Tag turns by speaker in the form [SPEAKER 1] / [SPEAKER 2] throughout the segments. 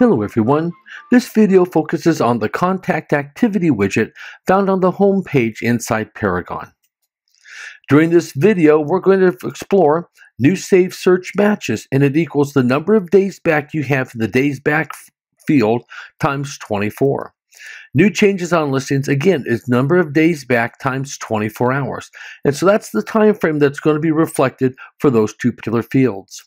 [SPEAKER 1] Hello everyone, this video focuses on the Contact Activity widget found on the home page inside Paragon. During this video, we're going to explore new save search matches, and it equals the number of days back you have in the days back field times 24. New changes on listings, again, is number of days back times 24 hours. And so that's the time frame that's going to be reflected for those two particular fields.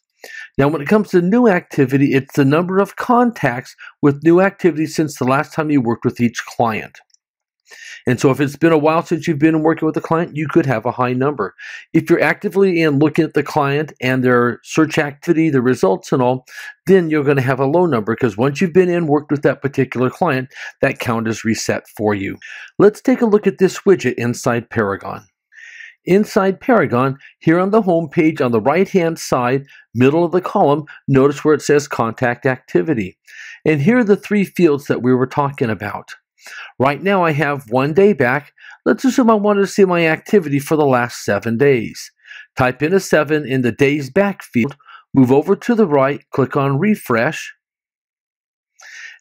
[SPEAKER 1] Now, when it comes to new activity, it's the number of contacts with new activity since the last time you worked with each client. And so if it's been a while since you've been working with a client, you could have a high number. If you're actively in looking at the client and their search activity, the results and all, then you're going to have a low number because once you've been in, worked with that particular client, that count is reset for you. Let's take a look at this widget inside Paragon. Inside Paragon, here on the home page on the right-hand side, middle of the column, notice where it says Contact Activity. And here are the three fields that we were talking about. Right now I have 1 day back. Let's assume I wanted to see my activity for the last 7 days. Type in a 7 in the days back field, move over to the right, click on Refresh,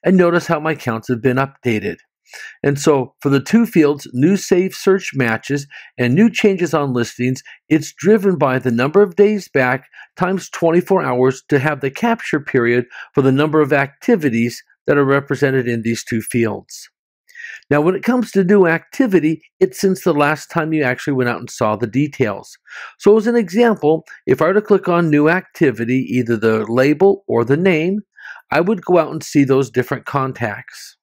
[SPEAKER 1] and notice how my counts have been updated. And so for the two fields, new save search matches and new changes on listings, it's driven by the number of days back times 24 hours to have the capture period for the number of activities that are represented in these two fields. Now, when it comes to new activity, it's since the last time you actually went out and saw the details. So as an example, if I were to click on new activity, either the label or the name, I would go out and see those different contacts.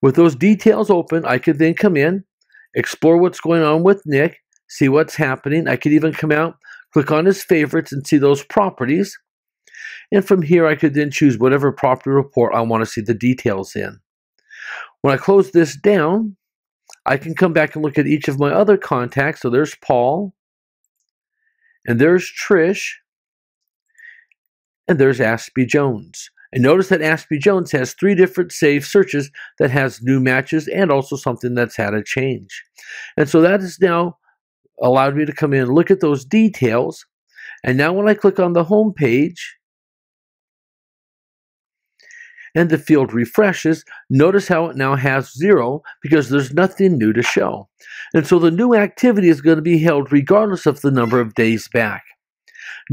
[SPEAKER 1] With those details open, I could then come in, explore what's going on with Nick, see what's happening. I could even come out, click on his favorites and see those properties. And from here, I could then choose whatever property report I want to see the details in. When I close this down, I can come back and look at each of my other contacts. So there's Paul, and there's Trish, and there's Aspie Jones. And notice that Aspie Jones has 3 different save searches that has new matches and also something that's had a change. And so that has now allowed me to come in and look at those details. And now when I click on the home page and the field refreshes, notice how it now has 0 because there's nothing new to show. And so the new activity is going to be held regardless of the number of days back.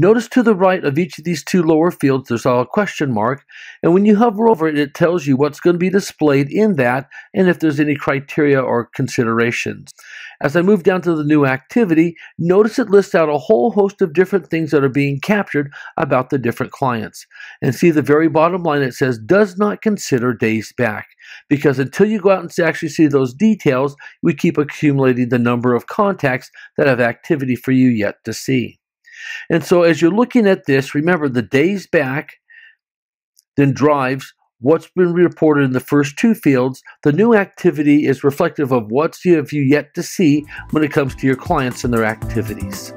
[SPEAKER 1] Notice to the right of each of these two lower fields, there's a question mark, and when you hover over it, it tells you what's going to be displayed in that and if there's any criteria or considerations. As I move down to the new activity, notice it lists out a whole host of different things that are being captured about the different clients. And see the very bottom line, it says, does not consider days back. Because until you go out and actually see those details, we keep accumulating the number of contacts that have activity for you yet to see. And so as you're looking at this, remember the days back then drives what's been reported in the first two fields. The new activity is reflective of what you have yet to see when it comes to your clients and their activities.